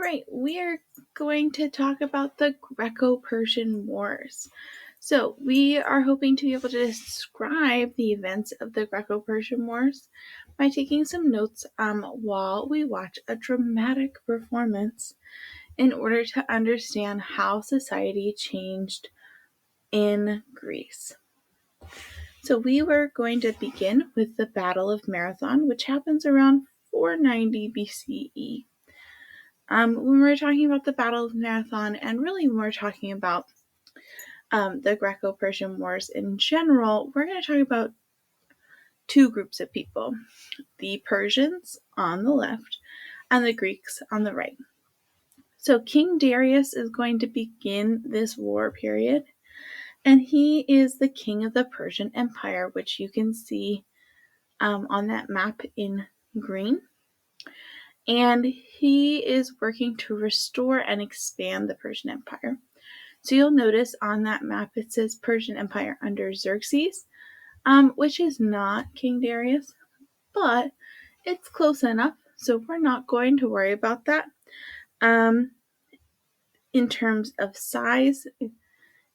right, we are going to talk about the Greco Persian Wars. So, we are hoping to be able to describe the events of the Greco Persian Wars by taking some notes while we watch a dramatic performance in order to understand how society changed in Greece. So, we were going to begin with the Battle of Marathon, which happens around 490 BCE. When we're talking about the Battle of Marathon, and really when we're talking about the Greco-Persian Wars in general, we're going to talk about two groups of people, the Persians on the left and the Greeks on the right. So King Darius is going to begin this war period, and he is the king of the Persian Empire, which you can see on that map in green. And he is working to restore and expand the Persian Empire. So you'll notice on that map it says Persian Empire under Xerxes, which is not King Darius, but it's close enough, so we're not going to worry about that. In terms of size,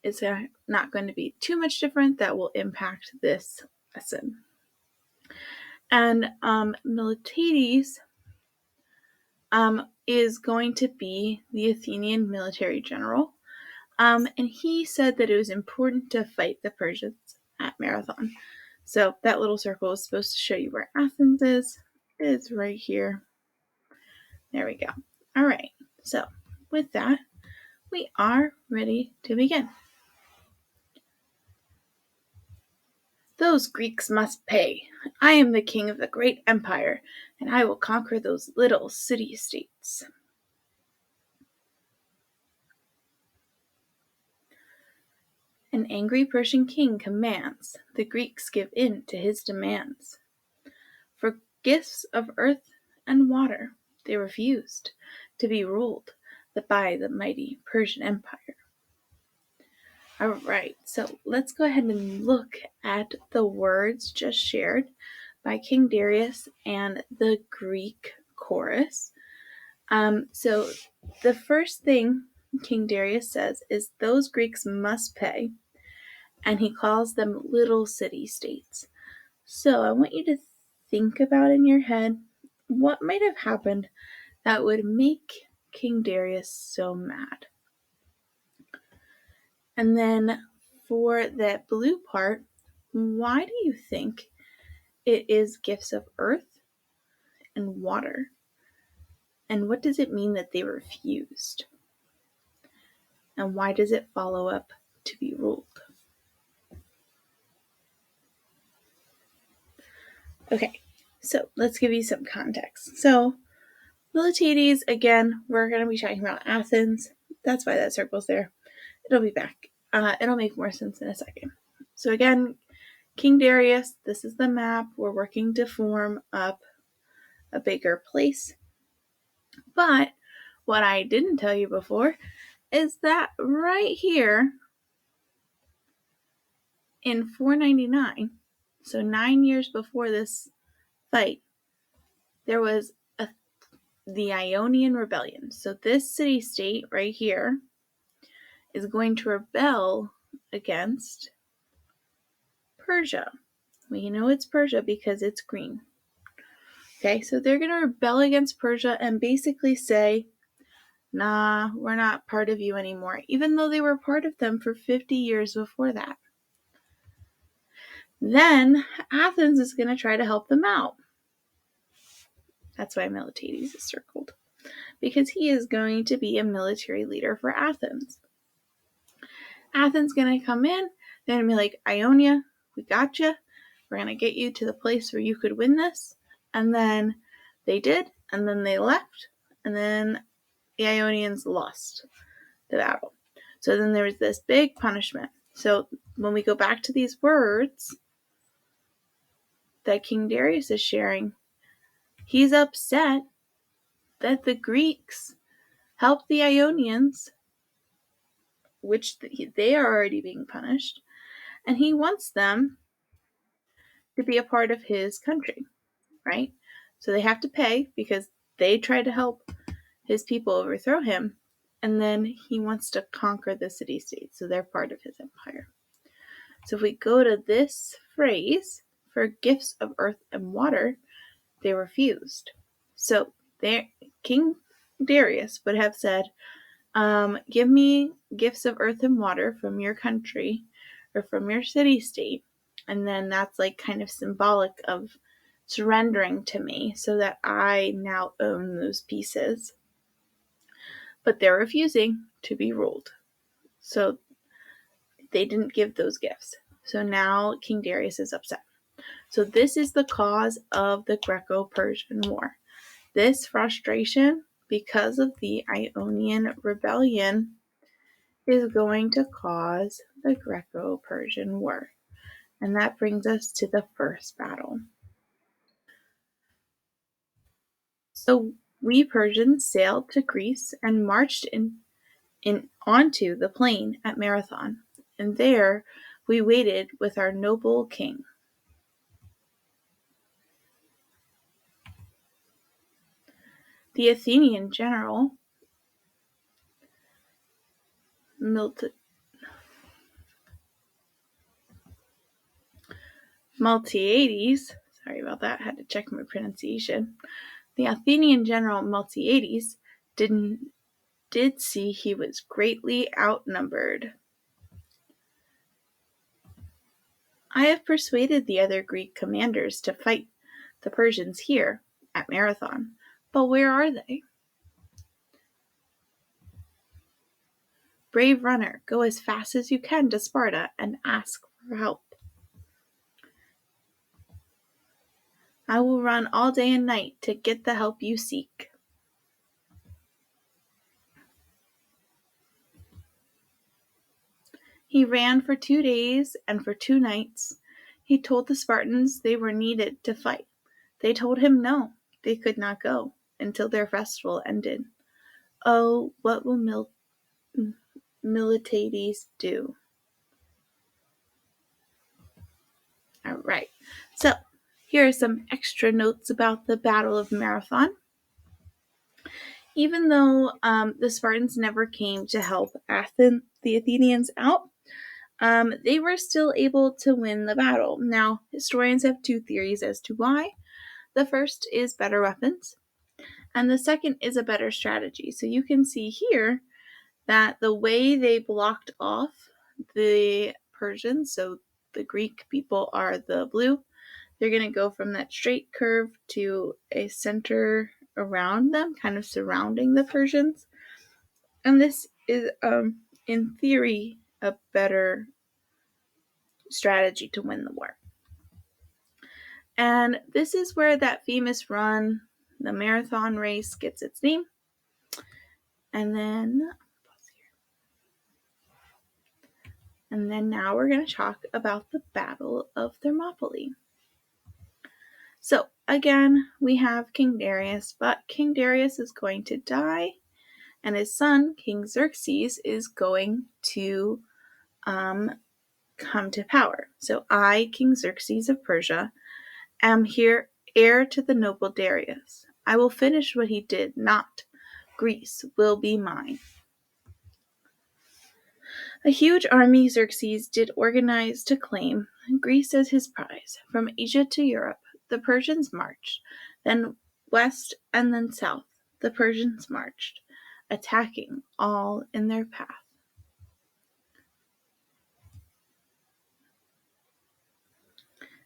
it's not going to be too much different that will impact this lesson. And Miltiades is going to be the Athenian military general. And he said that it was important to fight the Persians at Marathon. So that little circle is supposed to show you where Athens is. It's right here. There we go. All right. So with that, we are ready to begin. Those Greeks must pay. I am the king of the great empire, and I will conquer those little city-states. An angry Persian king commands. The Greeks give in to his demands. For gifts of earth and water, they refused to be ruled by the mighty Persian Empire. All right, so let's go ahead and look at the words just shared by King Darius and the Greek chorus. So the first thing King Darius says is those Greeks must pay, and he calls them little city-states. So I want you to think about in your head what might have happened that would make King Darius so mad. And then for that blue part, why do you think it is gifts of earth and water? And what does it mean that they refused? And why does it follow up to be ruled? Okay, so let's give you some context. So Miltiades, again, we're going to be talking about Athens. That's why that circle's there. It'll be back. It'll make more sense in a second. So again, King Darius, this is the map. We're working to form up a bigger place. But what I didn't tell you before is that right here in 499, so 9 years before this fight, there was the Ionian Rebellion. So this city-state right here is going to rebel against Persia. Well, you know it's Persia because it's green. Okay, so they're going to rebel against Persia and basically say, nah, we're not part of you anymore, even though they were part of them for 50 years before that. Then Athens is going to try to help them out. That's why Miltiades is circled, because he is going to be a military leader for Athens. Athens going to come in, they're going to be like, Ionia, we got you. We're going to get you to the place where you could win this. And then they did, and then they left, and then the Ionians lost the battle. So then there was this big punishment. So when we go back to these words that King Darius is sharing, he's upset that the Greeks helped the Ionians, which they are already being punished, and he wants them to be a part of his country, right? So they have to pay because they tried to help his people overthrow him, and then he wants to conquer the city-states, so they're part of his empire. So if we go to this phrase, for gifts of earth and water, they refused. So King Darius would have said, give me gifts of earth and water from your country or from your city-state, and then that's like kind of symbolic of surrendering to me so that I now own those pieces. But they're refusing to be ruled. So they didn't give those gifts. So now King Darius is upset. So this is the cause of the Greco Persian War. This frustration, because of the Ionian rebellion, is going to cause the Greco Persian War. And that brings us to the first battle. So we Persians sailed to Greece and marched onto the plain at Marathon, and there we waited with our noble king. The Athenian general Miltiades, sorry about that, I had to check my pronunciation. The Athenian general Miltiades did see he was greatly outnumbered. I have persuaded the other Greek commanders to fight the Persians here at Marathon, but where are they? Brave runner, go as fast as you can to Sparta and ask for help. I will run all day and night to get the help you seek. He ran for 2 days and for 2 nights. He told the Spartans they were needed to fight. They told him no, they could not go until their festival ended. Oh, what will Miltiades do? All right, so here are some extra notes about the Battle of Marathon. Even though the Spartans never came to help the Athenians out, they were still able to win the battle. Now, historians have 2 theories as to why. The first is better weapons, and the second is a better strategy. So you can see here that the way they blocked off the Persians, so the Greek people are the blue, they're going to go from that straight curve to a center around them, kind of surrounding the Persians. And this is, in theory, a better strategy to win the war. And this is where that famous run, the marathon race, gets its name. And then now we're going to talk about the Battle of Thermopylae. So again, we have King Darius, but King Darius is going to die, and his son, King Xerxes, is going to come to power. So I, King Xerxes of Persia, am here heir to the noble Darius. I will finish what he did not. Greece will be mine. A huge army Xerxes did organize to claim Greece as his prize. From Asia to Europe, the Persians marched, then west and then south. The Persians marched, attacking all in their path.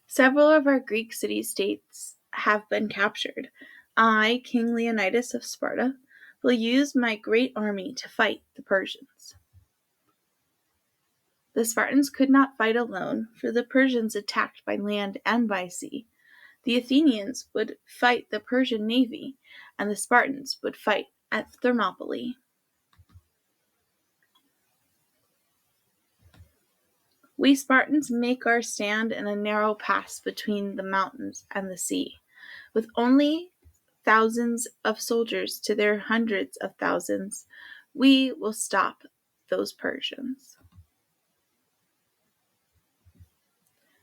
Several of our Greek city-states have been captured. I, King Leonidas of Sparta, will use my great army to fight the Persians. The Spartans could not fight alone, for the Persians attacked by land and by sea. The Athenians would fight the Persian navy, and the Spartans would fight at Thermopylae. We Spartans make our stand in a narrow pass between the mountains and the sea. With only thousands of soldiers to their hundreds of thousands, we will stop those Persians.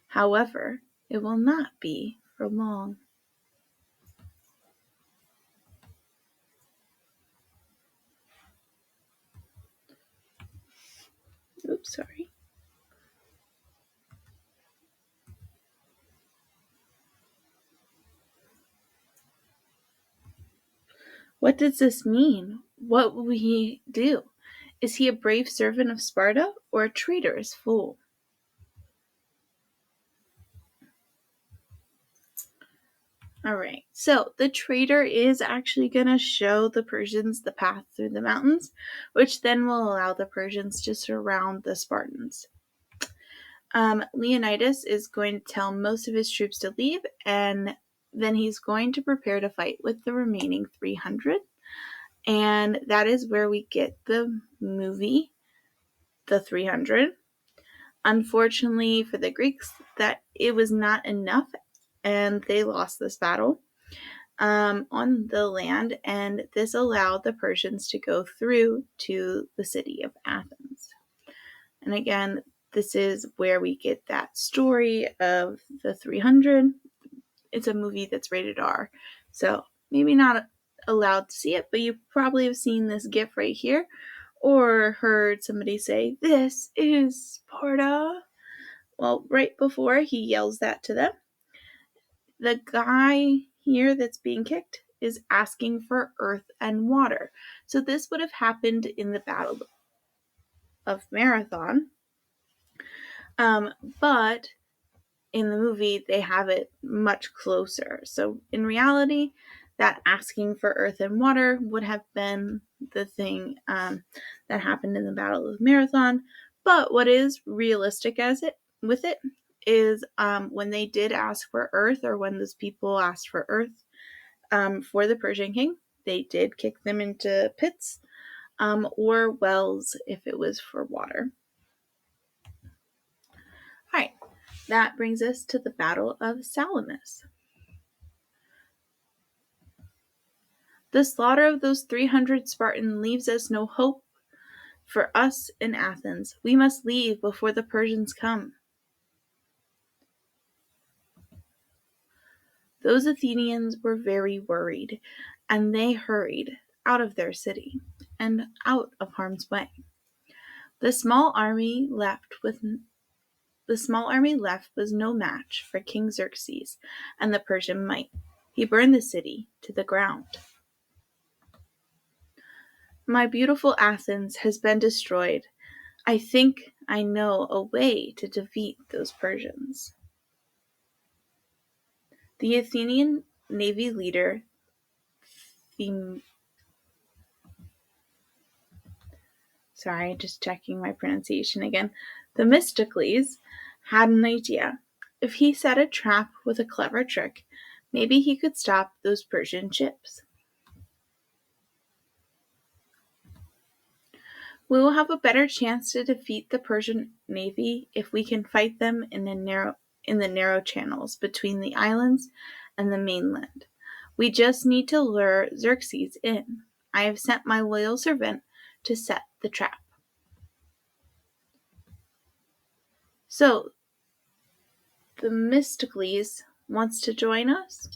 However, it will not be for long. Oops, sorry. What does this mean? What will he do? Is he a brave servant of Sparta or a traitorous fool? All right, so the traitor is actually going to show the Persians the path through the mountains, which then will allow the Persians to surround the Spartans. Leonidas is going to tell most of his troops to leave, and then he's going to prepare to fight with the remaining 300. And that is where we get the movie, The 300. Unfortunately for the Greeks, that it was not enough, and they lost this battle on the land, and this allowed the Persians to go through to the city of Athens. And again, this is where we get that story of the 300. It's a movie that's rated R, so maybe not allowed to see it, but you probably have seen this gif right here or heard somebody say, "This is Sparta." Well, right before he yells that to them, the guy here that's being kicked is asking for earth and water. So this would have happened in the Battle of Marathon. But in the movie, they have it much closer. So in reality, that asking for earth and water would have been the thing that happened in the Battle of Marathon. But what is realistic with it is when they did ask for earth, or when those people asked for earth for the Persian king, they did kick them into pits or wells if it was for water. All right, that brings us to the Battle of Salamis. The slaughter of those 300 Spartans leaves us no hope for us in Athens. We must leave before the Persians come. Those Athenians were very worried, and they hurried out of their city and out of harm's way. The small army left was no match for King Xerxes and the Persian might. He burned the city to the ground. My beautiful Athens has been destroyed. I think I know a way to defeat those Persians. The Athenian navy leader, just checking my pronunciation again. Themistocles had an idea. If he set a trap with a clever trick, maybe he could stop those Persian ships. We will have a better chance to defeat the Persian navy if we can fight them in the narrow channels between the islands and the mainland. We just need to lure Xerxes in. I have sent my loyal servant to set the trap. So, Themistocles wants to join us?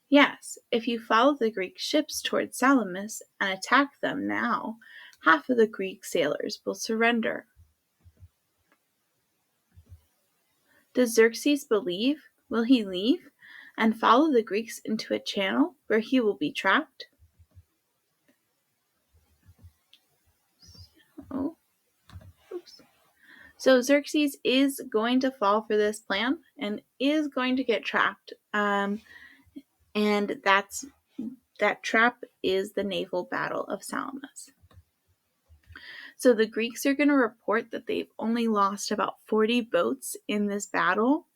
Yes, if you follow the Greek ships towards Salamis and attack them now, half of the Greek sailors will surrender. Does Xerxes believe? Will he leave and follow the Greeks into a channel where he will be trapped? So Xerxes is going to fall for this plan and is going to get trapped. And that trap is the naval battle of Salamis. So the Greeks are going to report that they've only lost about 40 boats in this battle.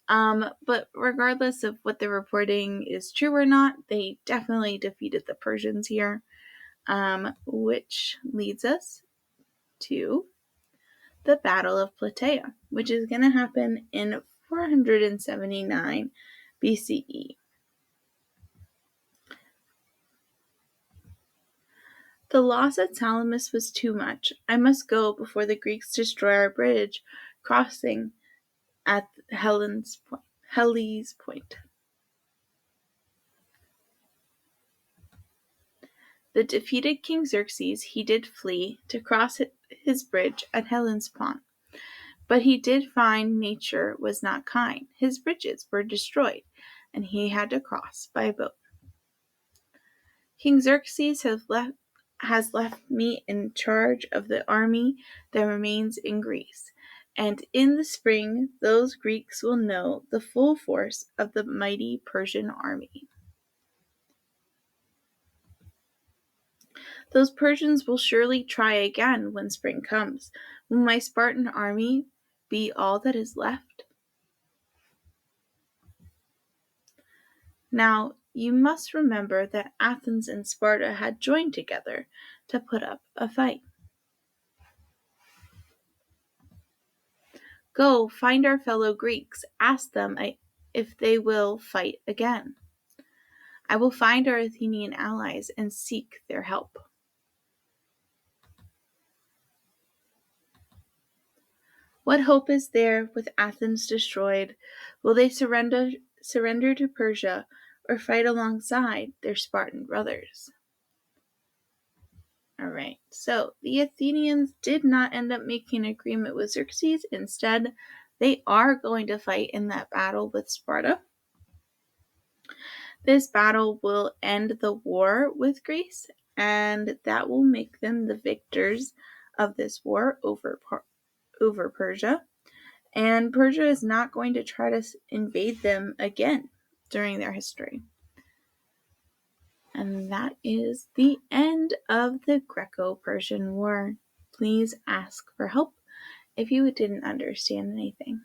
But regardless of what they're reporting is true or not, they definitely defeated the Persians here, which leads us to the Battle of Platea, which is going to happen in 479 BCE. The loss at Salamis was too much. I must go before the Greeks destroy our bridge crossing at Helles Point. The defeated King Xerxes he did flee to cross his bridge at Hellespont, but he did find nature was not kind. His bridges were destroyed, and he had to cross by boat. King Xerxes has left me in charge of the army that remains in Greece, and in the spring those Greeks will know the full force of the mighty Persian army. Those Persians will surely try again when spring comes. Will my Spartan army be all that is left? Now, you must remember that Athens and Sparta had joined together to put up a fight. Go, find our fellow Greeks, ask them if they will fight again. I will find our Athenian allies and seek their help. What hope is there with Athens destroyed? Will they surrender to Persia or fight alongside their Spartan brothers? All right, so the Athenians did not end up making an agreement with Xerxes. Instead, they are going to fight in that battle with Sparta. This battle will end the war with Greece, and that will make them the victors of this war over Persia. And Persia is not going to try to invade them again during their history. And that is the end of the Greco Persian War. Please ask for help if you didn't understand anything.